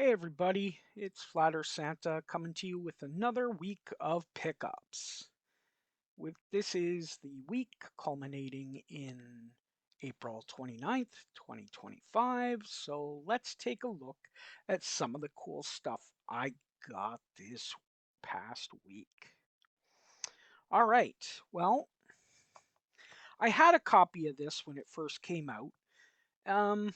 Hey everybody, it's Flatter Santa coming to you with another week of pickups. This is the week culminating in April 29th, 2025. So let's take a look at some of the cool stuff I got this past week. All right, well, I had a copy of this when it first came out. Um,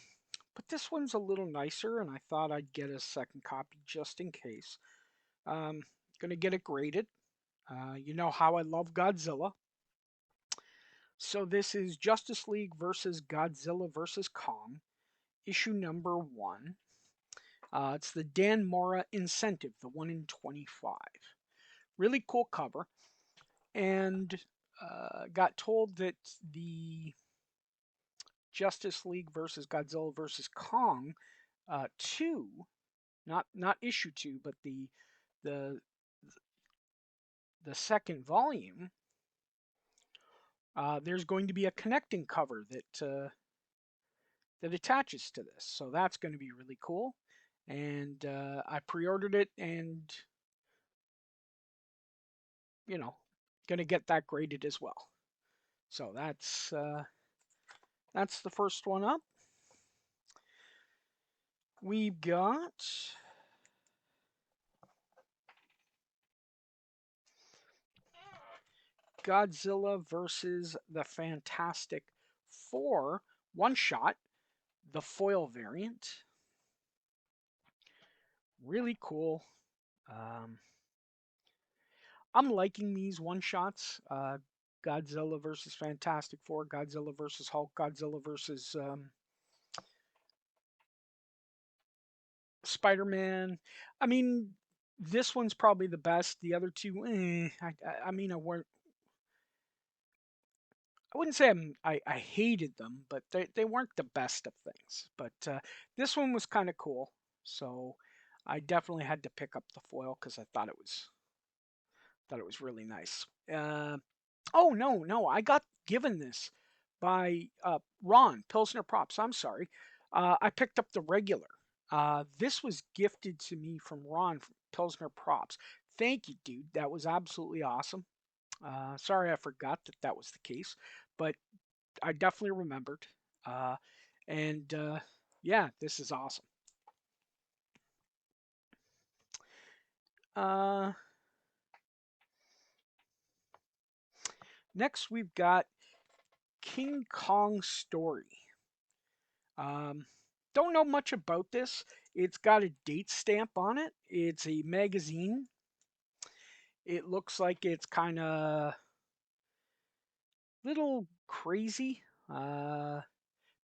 but this one's a little nicer, and I thought I'd get a second copy just in case. Gonna get it graded. You know how I love Godzilla. So this is Justice League versus Godzilla versus Kong, issue number 1. It's the Dan Mora Incentive, the 1 in 25. Really cool cover. And got told that the Justice League versus Godzilla versus Kong 2, not issue 2, but the the second volume, there's going to be a connecting cover that attaches to this. So that's going to be really cool. And I pre-ordered it, and you know, going to get that graded as well. So that's the first one up. We've got Godzilla versus the Fantastic Four one shot, the foil variant. Really cool. Um, I'm liking these one shots. Godzilla versus Fantastic Four, Godzilla versus Hulk, Godzilla versus Spider-Man. I mean, this one's probably the best. The other two, I mean, I wouldn't say I hated them, but they weren't the best of things. But this one was kind of cool, so I definitely had to pick up the foil because I thought it was really nice. Oh no, I got given this by Ron Pilsner Props. I'm sorry, I picked up the regular. This was gifted to me from Ron from Pilsner Props. Thank you, dude. That was absolutely awesome. Sorry I forgot that was the case, but I definitely remembered. Uh, and yeah, this is awesome. Uh, Next, we've got King Kong Story. Um, don't know much about this. It's got a date stamp on it. It's a magazine. It looks like it's kind of little crazy. Uh,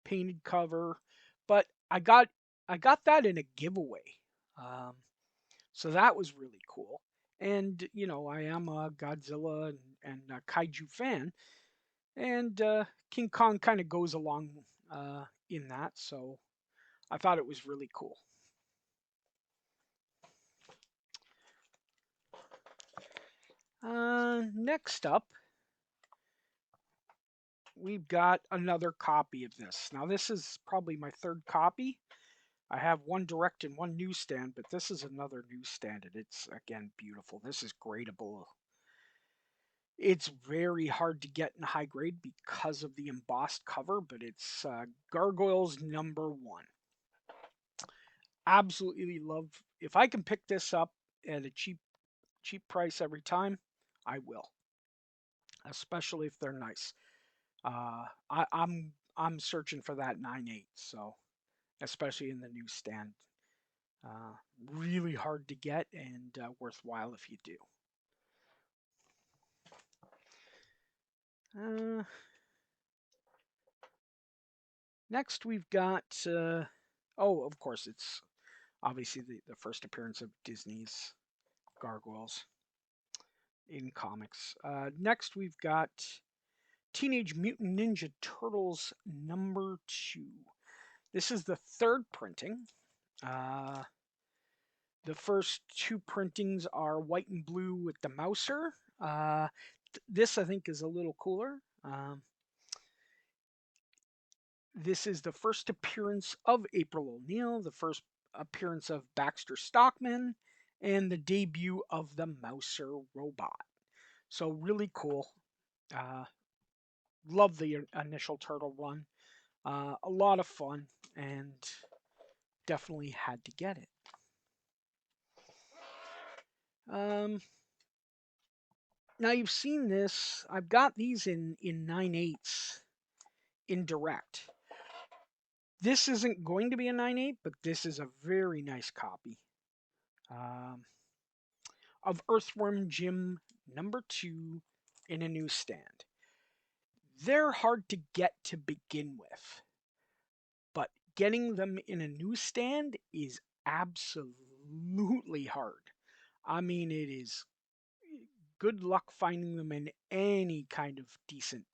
Painted cover, but I got that in a giveaway. Um, so that was really cool. And you know, I am a Godzilla and a kaiju fan, and King Kong kind of goes along in that. So I thought it was really cool. Next up, we've got another copy of this. Now, this is probably my third copy. I have one direct and one newsstand, but this is another newsstand, and it's again beautiful. This is gradable. It's very hard to get in high grade because of the embossed cover, but it's Gargoyles #1. Absolutely love. If I can pick this up at a cheap price every time, I will, especially if they're nice. I'm searching for that 9.8, so especially in the newsstand. Uh, Really hard to get and worthwhile if you do. Uh, Next, we've got. Oh, of course, it's obviously the first appearance of Disney's Gargoyles in comics. Next, we've got Teenage Mutant Ninja Turtles #2. This is the third printing. Uh, the first two printings are white and blue with the Mouser. This, I think, is a little cooler. This is the first appearance of April O'Neil, the first appearance of Baxter Stockman, and the debut of the Mouser robot. So really cool. Uh, love the initial Turtle run. A lot of fun, and definitely had to get it. Um, Now you've seen this. I've got these in 9/8 in direct. This isn't going to be a 9/8, but this is a very nice copy um, of Earthworm Jim #2 in a newsstand. They're hard to get to begin with, but getting them in a newsstand is absolutely hard. I mean, it is good luck finding them in any kind of decent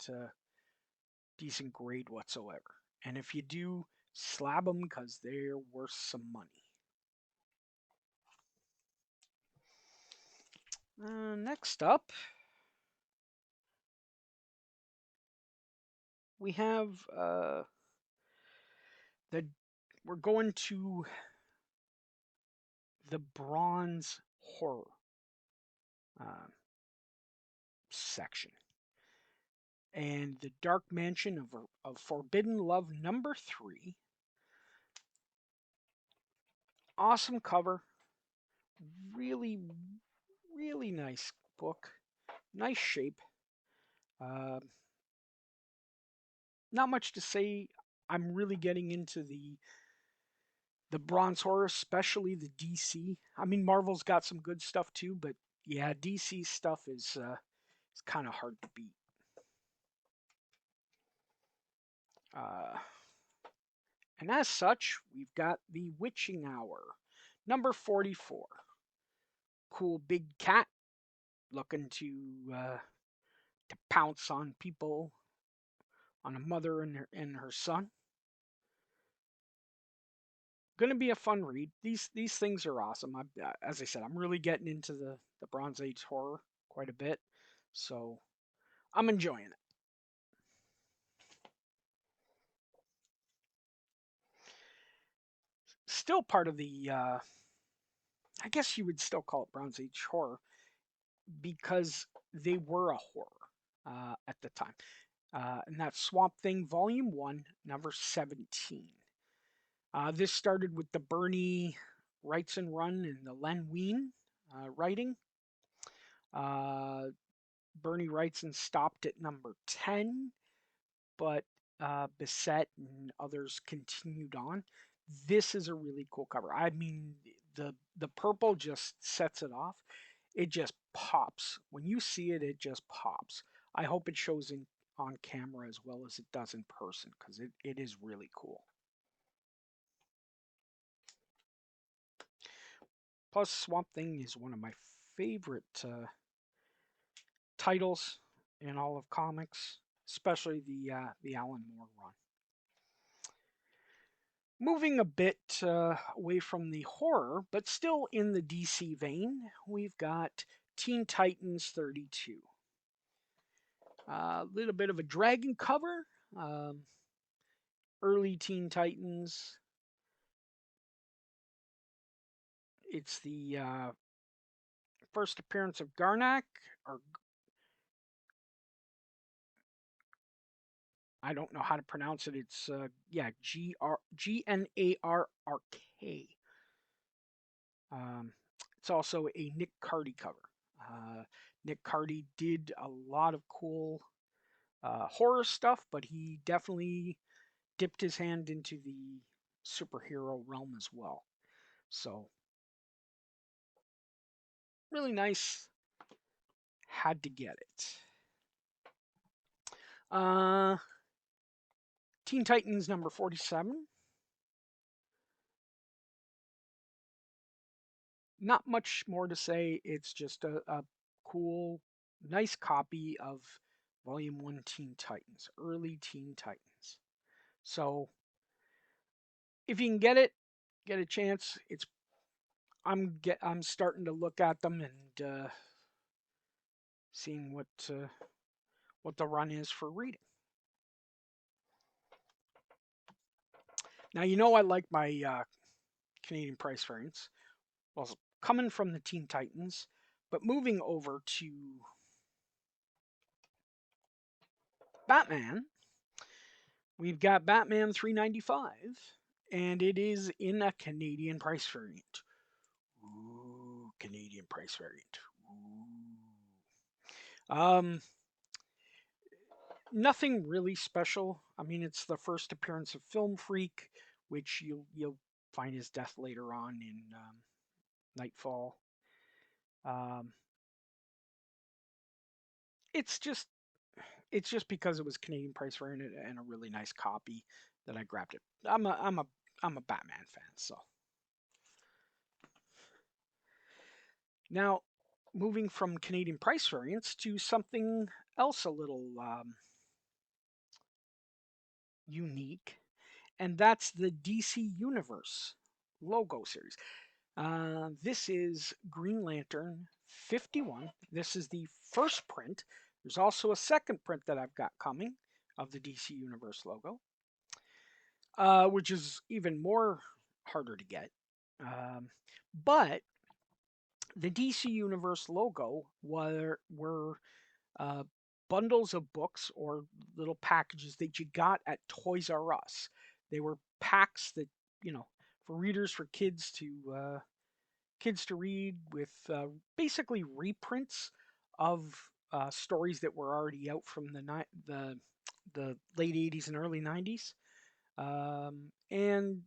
grade whatsoever. And if you do, slab them because they're worth some money. Next up, we have the we're going to the bronze horror uh, section, and the Dark Mansion of Forbidden Love #3. Awesome cover, really really nice book, nice shape. Uh, Not much to say. I'm really getting into the bronze horror, especially the DC. I mean, Marvel's got some good stuff too, but yeah, DC stuff is kind of hard to beat. Uh, and as such, we've got the Witching Hour, #44. Cool big cat looking to pounce on people, on a mother and her son. Going to be a fun read. These things are awesome. As I said, I'm really getting into the Bronze Age horror quite a bit, so I'm enjoying it. Still part of the, I guess you would still call it Bronze Age horror because they were a horror at the time. And that's Swamp Thing Volume 1, #17. This started with the Bernie Wrightson run and the Len Wein writing. Bernie Wrightson stopped at #10, but Bissett and others continued on. This is a really cool cover. I mean, the purple just sets it off. It just pops. When you see it, it just pops. I hope it shows in on camera as well as it does in person because it is really cool. Plus, Swamp Thing is one of my favorite titles in all of comics, especially the Alan Moore run. Moving a bit away from the horror, but still in the DC vein, we've got Teen Titans 32. A little bit of a dragon cover. Early Teen Titans. It's the first appearance of Garnak, or I don't know how to pronounce it. It's yeah, Gnark. It's also a Nick Cardy cover. Nick Cardy did a lot of cool horror stuff, but he definitely dipped his hand into the superhero realm as well. So, really nice. Had to get it. Teen Titans #47. Not much more to say. It's just a cool, nice copy of Volume 1 Teen Titans, early Teen Titans. So, if you can get a chance. I'm starting to look at them and seeing what the run is for reading. Now you know I like my Canadian price variants. Well, coming from the Teen Titans, but moving over to Batman, we've got Batman 395, and it is in a Canadian price variant. Ooh, Canadian price variant. Ooh. Nothing really special. I mean, it's the first appearance of Film Freak, which you'll find his death later on in Nightfall. Um, it's just because it was Canadian price variant and a really nice copy that I grabbed it. I'm a Batman fan, so now moving from Canadian price variants to something else a little unique, and that's the DC Universe logo series. This is Green Lantern 51. This is the first print. There's also a second print that I've got coming of the DC Universe logo, which is even more harder to get. But the DC Universe logo were uh, bundles of books or little packages that you got at Toys R Us. They were packs that, you know, for readers, for kids to read with basically reprints of stories that were already out from the late 80s and early 90s. And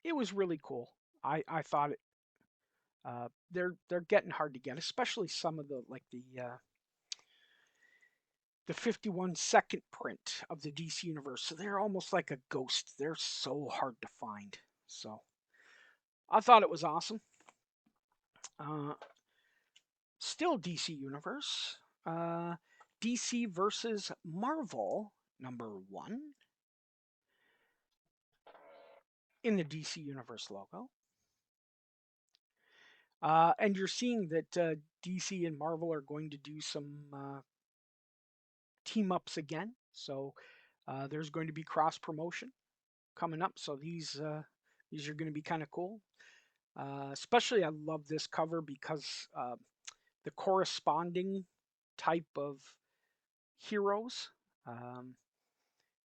it was really cool. I thought it. They're getting hard to get, especially some of the 51 second print of the DC universe. So they're almost like a ghost. They're so hard to find. So I thought it was awesome. Uh, Still DC universe. DC versus Marvel #1 in the DC universe logo. And you're seeing that DC and Marvel are going to do some team ups again. So there's going to be cross promotion coming up. So these are going to be kind of cool. Especially, I love this cover because the corresponding type of heroes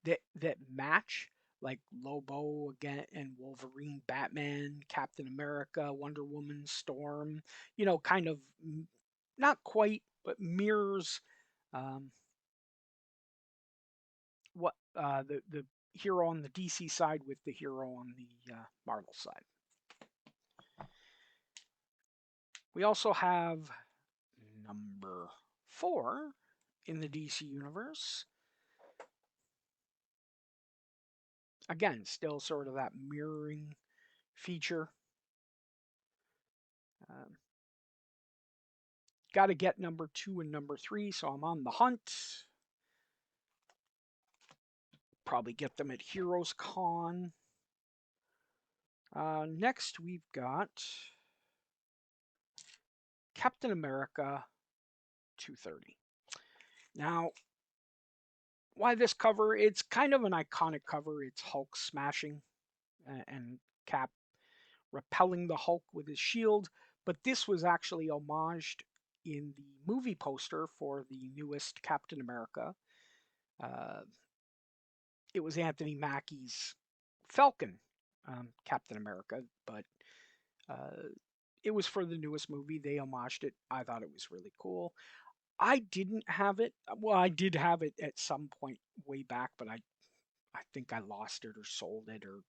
that match, like Lobo again and Wolverine, Batman, Captain America, Wonder Woman, Storm. You know, kind of not quite, but mirrors um, what the hero on the DC side with the hero on the Marvel side. We also have #4 in the DC universe. Again, still sort of that mirroring feature. Um, Got to get #2 and #3, so I'm on the hunt. Probably get them at Heroes Con. Next, we've got Captain America 230. Now, why this cover? It's kind of an iconic cover. It's Hulk smashing and Cap repelling the Hulk with his shield, but this was actually homaged in the movie poster for the newest Captain America. Uh, it was Anthony Mackie's Falcon Captain America, but uh, it was for the newest movie. They homaged it. I thought it was really cool. I didn't have it. Well, I did have it at some point way back, but I think I lost it or sold it or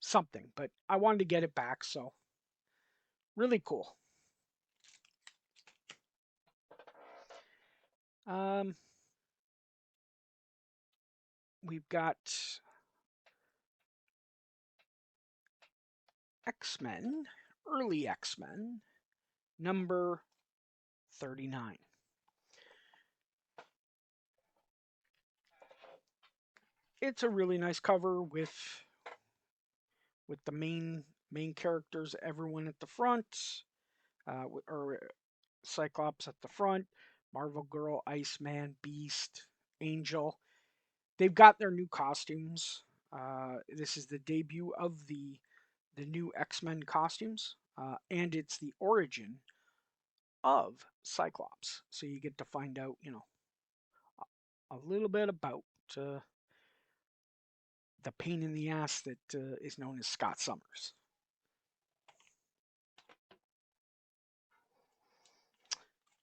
something. But I wanted to get it back, so really cool. Um, we've got X-Men, early X-Men, #39. It's a really nice cover with the main characters, everyone at the front, or Cyclops at the front, Marvel Girl, Iceman, Beast, Angel. They've got their new costumes. This is the debut of the the new X-Men costumes, and it's the origin of Cyclops. So you get to find out, a little bit about uh, the pain in the ass that is known as Scott Summers.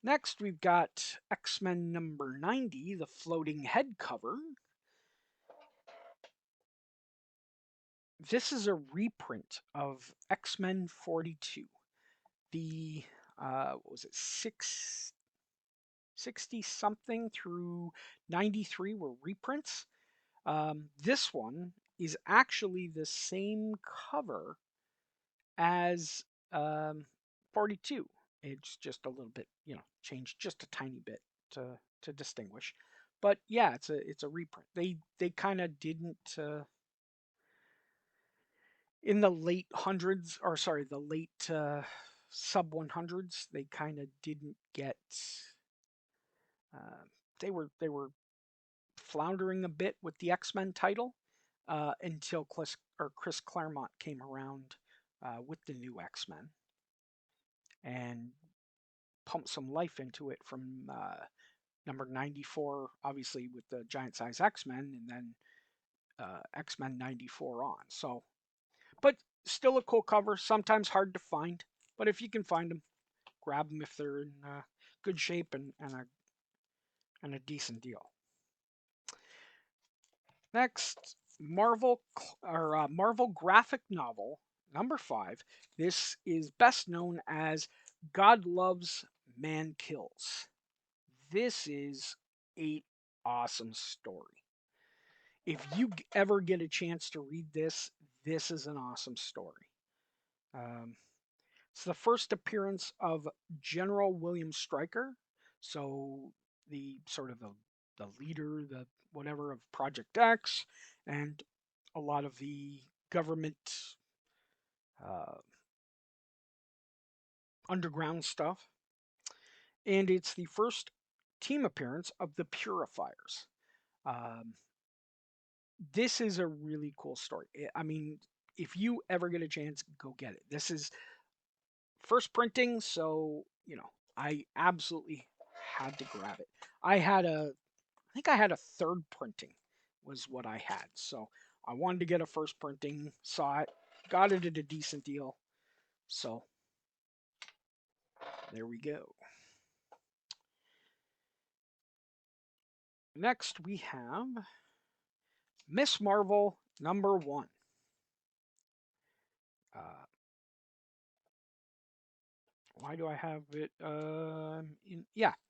Next, we've got X-Men number 90, the floating head cover. This is a reprint of X-Men 42. The, what was it, 60 something through 93 were reprints. This one is actually the same cover as 42. It's just a little bit, changed just a tiny bit to distinguish. But yeah, it's a reprint. They kind of didn't in the late hundreds, or sorry, the late sub 100s. They kind of didn't get. Uh, they were floundering a bit with the X-Men title until Chris Claremont came around with the new X-Men and pumped some life into it from number 94, obviously with the giant size X-Men, and then X-Men 94 on. So, but still a cool cover. Sometimes hard to find, but if you can find them, grab them if they're in good shape and a decent deal. Next, Marvel graphic novel number 5. This is best known as God Loves, Man Kills. This is a awesome story. If you ever get a chance to read this, this is an awesome story. Um, it's the first appearance of General William Stryker, so the sort of the leader, the whatever of Project X, and a lot of the government uh, underground stuff. And it's the first team appearance of the Purifiers. Um, this is a really cool story. I mean, if you ever get a chance, go get it. This is first printing, so I absolutely had to grab it. I think I had a third printing, was what I had. So I wanted to get a first printing, saw it, got it at a decent deal. So there we go. Next we have Miss Marvel number 1. Uh, why do I have it?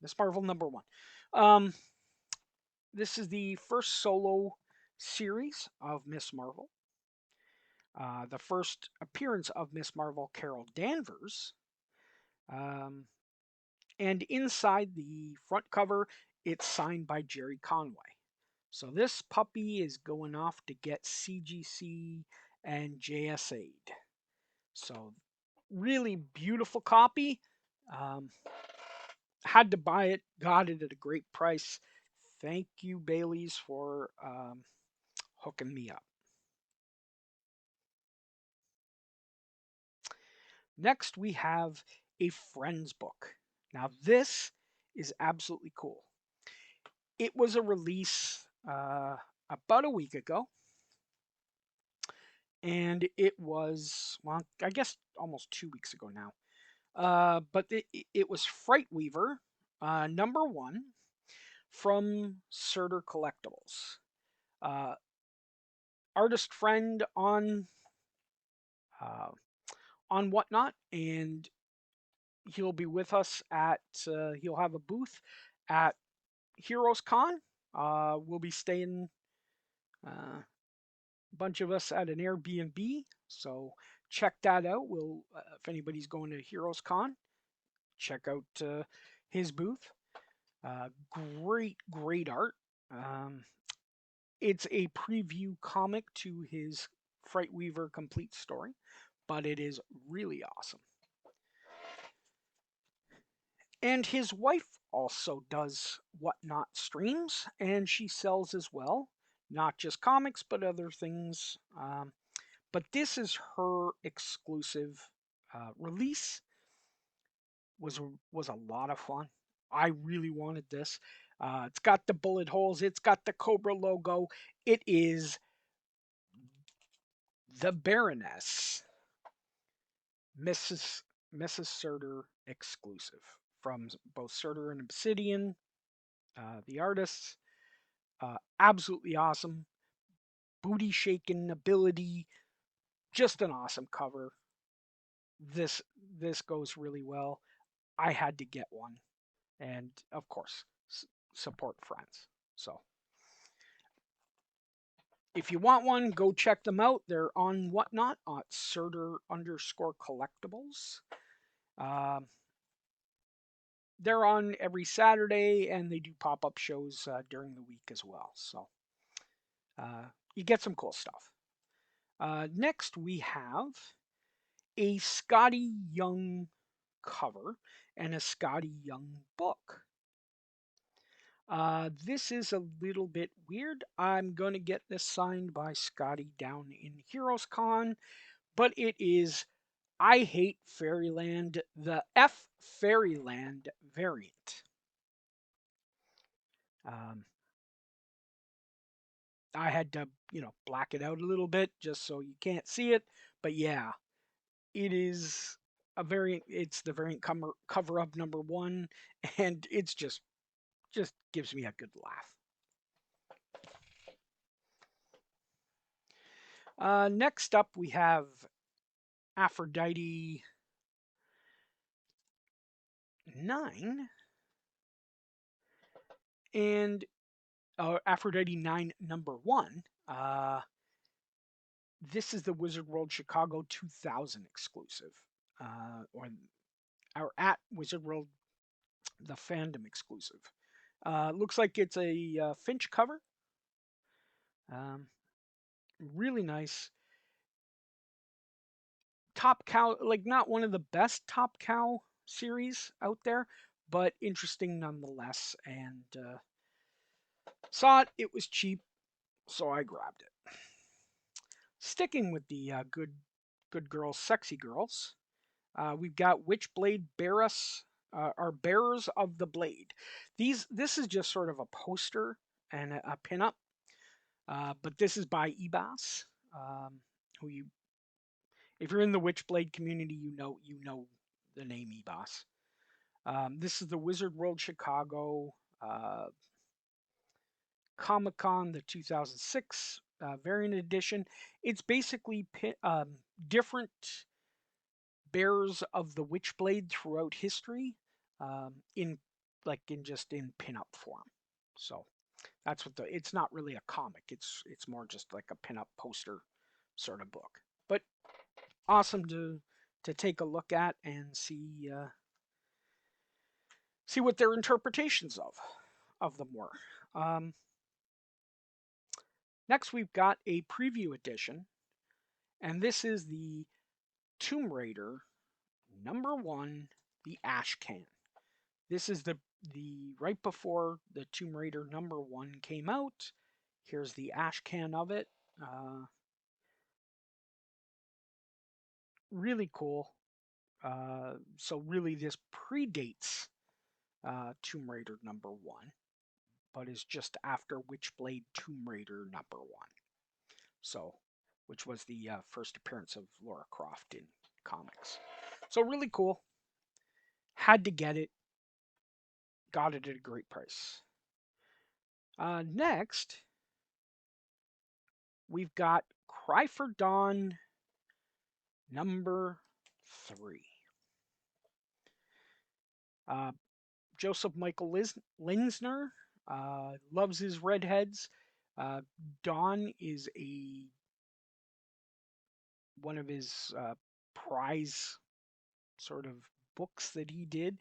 Miss Marvel number 1. Um, this is the first solo series of Miss Marvel. The first appearance of Miss Marvel Carol Danvers. Um, and inside the front cover, it's signed by Jerry Conway. So this puppy is going off to get CGC and JSA'd. So really beautiful copy. Um, had to buy it, got it at a great price. Thank you, Bailey's, for hooking me up. Next, we have a Friends book. Now, this is absolutely cool. It was a release about a week ago, and it was, well, I guess almost 2 weeks ago now. But it was Frightweaver number 1 from Surtur Collectibles. Artist friend uh, on Whatnot, and he'll be with us at. He'll have a booth at Heroes Con. We'll be staying, a bunch of us, at an Airbnb, so check that out. We'll, if anybody's going to Heroes Con, check out his booth. Great art. It's a preview comic to his Frightweaver complete story, but it is really awesome. And his wife also does Whatnot streams, and she sells as well, not just comics, but other things. But this is her exclusive release. Was a lot of fun. I really wanted this. It's got the bullet holes. It's got the Cobra logo. It is the Baroness, Mrs. Mrs. Surtur exclusive from both Surtur and Obsidian, the artists. Absolutely awesome. Booty shaking ability. Just an awesome cover. This goes really well. I had to get one, and of course, support friends. So if you want one, go check them out. They're on Whatnot at Surtur_collectibles. Um, they're on every Saturday, and they do pop-up shows during the week as well. So you get some cool stuff. Next, we have a Scotty Young cover and a Scotty Young book. This is a little bit weird. I'm going to get this signed by Scotty down in Heroes Con, but it is I Hate Fairyland, the F Fairyland variant. Um, I had to, black it out a little bit just so you can't see it, but yeah, it is a variant. It's the variant cover up number 1, and it's just gives me a good laugh. Next up, we have Aphrodite 9 and Aphrodite 9 number 1. This is the Wizard World Chicago 2000 exclusive, or at Wizard World the fandom exclusive. Looks like it's a Finch cover. Really nice. Top Cow, like not one of the best Top Cow series out there, but interesting nonetheless. And saw it, it was cheap, so I grabbed it. Sticking with the good girls, sexy girls, we've got Witchblade Bearers, are Bearers of the Blade. This is just sort of a poster and a pinup, but this is by Ebas, who you, if you're in the Witchblade community, you know the name Ebas. This is the Wizard World Chicago Comic Con, the 2006 variant edition. It's basically different bearers of the Witchblade throughout history, in in pinup form. So that's what it's not really a comic. It's more just like a pinup poster sort of book. But awesome to take a look at and see what their interpretations of them were. Next, we've got a preview edition, and this is the Tomb Raider number 1, the Ash Can. This is the right before the Tomb Raider number 1 came out. Here's the Ash Can of it. Really cool. So really, this predates Tomb Raider number 1, but is just after Witchblade Tomb Raider number 1. So, which was the first appearance of Lara Croft in comics. So really cool. Had to get it. Got it at a great price. Next, we've got Cry for Dawn number 3. Joseph Michael Linsner loves his redheads. Dawn is one of his prize sort of books that he did.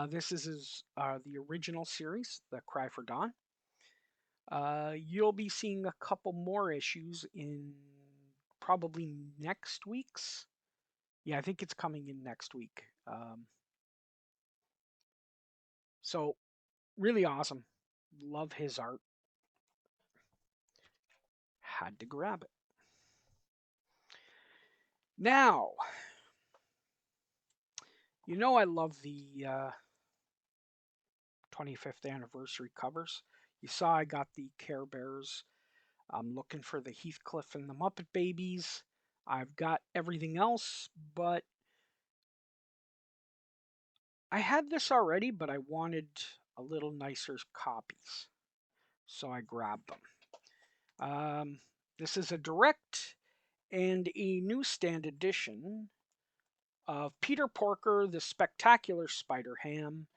This is the original series, the Cry for Dawn. You'll be seeing a couple more issues in probably next week's. Yeah, I think it's coming in next week. So really awesome. Love his art. Had to grab it. Now, you know I love the 25th anniversary covers. You saw I got the Care Bears. I'm looking for the Heathcliff and the Muppet Babies. I've got everything else, but I had this already, but I wanted a little nicer copies. So I grabbed them. This is a direct and a newsstand edition of Peter Porker, the Spectacular Spider Ham,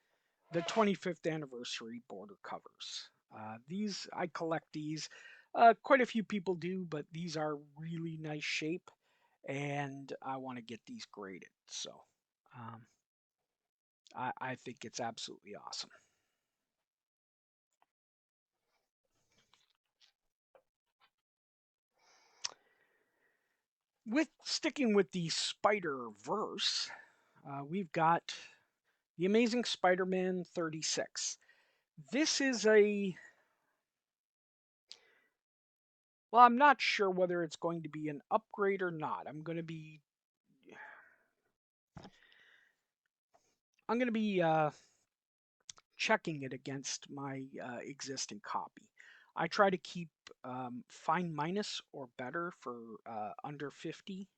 the 25th anniversary border covers. These I collect these. Quite a few people do, but these are really nice shape, and I want to get these graded. So um, I think it's absolutely awesome. With sticking with the Spider Verse, we've got the Amazing Spider-Man 36. This is a well, I'm not sure whether it's going to be an upgrade or not. I'm going to be checking it against my existing copy. I try to keep fine minus or better for under 50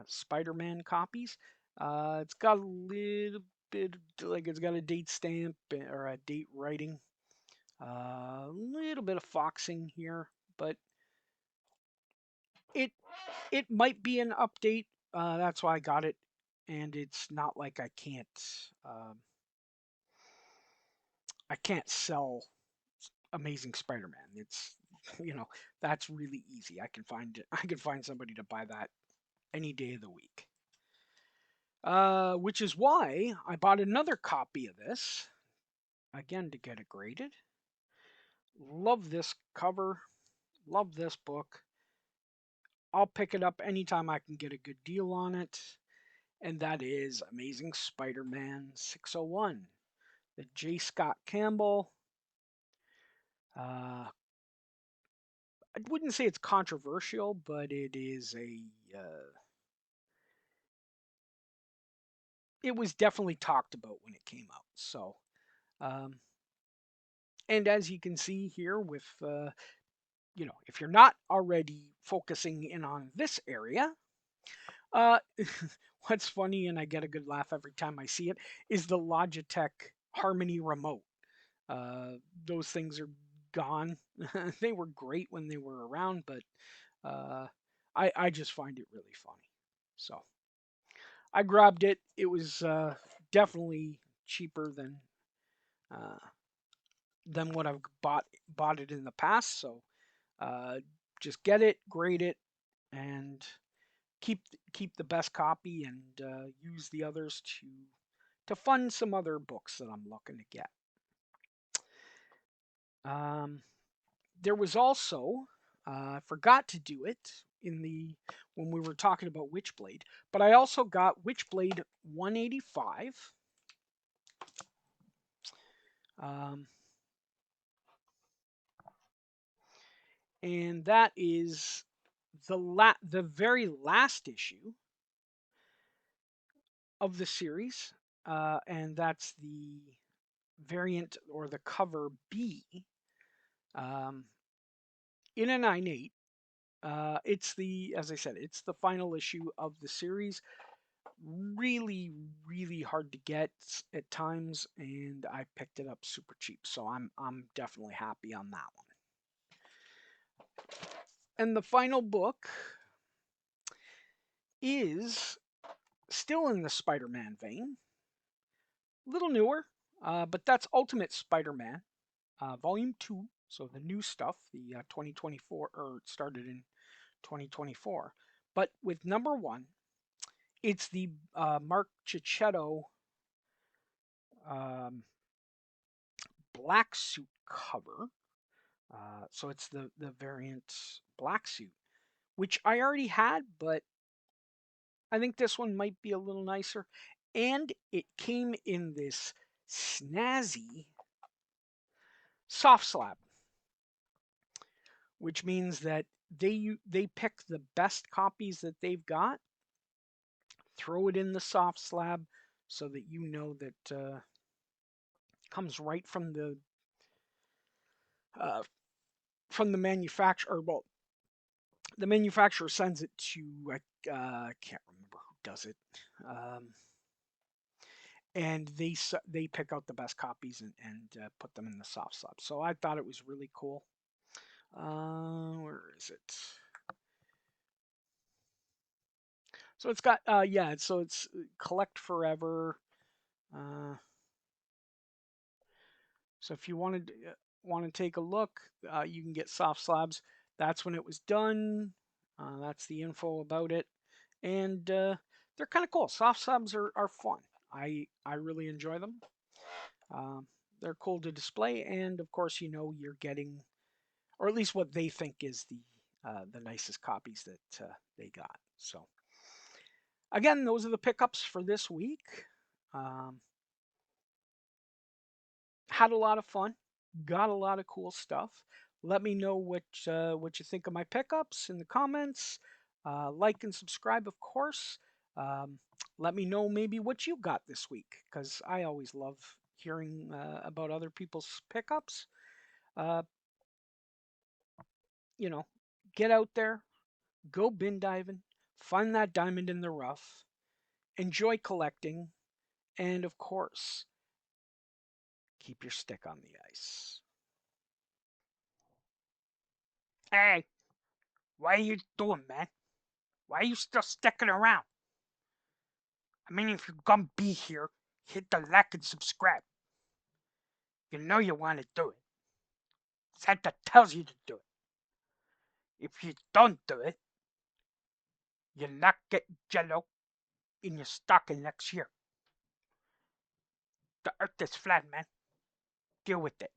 Spider-Man copies. It's got a little bit like it's got a date stamp or a date writing. A little bit of foxing here, but it it might be an update. That's why I got it, and it's not like um, I can't sell Amazing Spider-Man. It's you know that's really easy. I can find somebody to buy that any day of the week. Which is why I bought another copy of this again to get it graded. Love this cover. Love this book. I'll pick it up anytime I can get a good deal on it. And that is Amazing Spider-Man 601. The J. Scott Campbell. Uh, I wouldn't say it's controversial, but it was definitely talked about when it came out. So, um, and as you can see here, with if you're not already focusing in on this area, uh, what's funny, and I get a good laugh every time I see it, is the Logitech Harmony remote. Uh, those things are gone. They were great when they were around, but uh, I just find it really funny. So I grabbed it. It was definitely cheaper uh, than what I've bought it in the past. So uh, just get it, grade it, and keep keep the best copy, and use the others to fund some other books that I'm looking to get. Um, there was also I forgot to do it in the when we were talking about Witchblade, but I also got Witchblade 185. Um, and that is the very last issue of the series, and that's the variant or the cover B um, in a 9/8. It's the as I said, it's the final issue of the series. Really, really hard to get at times, and I picked it up super cheap, so I'm definitely happy on that one. And the final book is still in the Spider-Man vein, a little newer, but that's Ultimate Spider-Man, Volume 2. So the new stuff, the 2024, or it started in 2024. But with number one, it's the Mark Cicchetto um, black suit cover. So it's the variant black suit, which I already had, but I think this one might be a little nicer. And it came in this snazzy soft slab, which means that they pick the best copies that they've got, throw it in the soft slab, so that you know that comes right uh, from the manufacturer. Well, the manufacturer sends it to I can't remember who does it, um, and they pick out the best copies and put them in the soft slab. So I thought it was really cool. Where is it? So it's got yeah. So it's collect forever. Uh, so if you want to take a look, you can get soft slabs. That's when it was done. That's the info about it, and they're kind of cool. Soft slabs are fun. I really enjoy them. Um, they're cool to display, and of course, you're getting, or at least what they think is the nicest copies that they got. So again, those are the pickups for this week. Um, had a lot of fun, got a lot of cool stuff. Let me know what you think of my pickups in the comments. Like and subscribe, of course. Um, Let me know maybe what you got this week, because I always love hearing about other people's pickups. Uh, you know, get out there, go bin diving, find that diamond in the rough, enjoy collecting, and of course, keep your stick on the ice. Hey, what are you doing, man? Why are you still sticking around? I mean, if you're gonna be here, hit the like and subscribe. You know you want to do it. Santa tells you to do it. If you don't do it, you'll not get jello in your stocking next year. The earth is flat, man. Deal with it.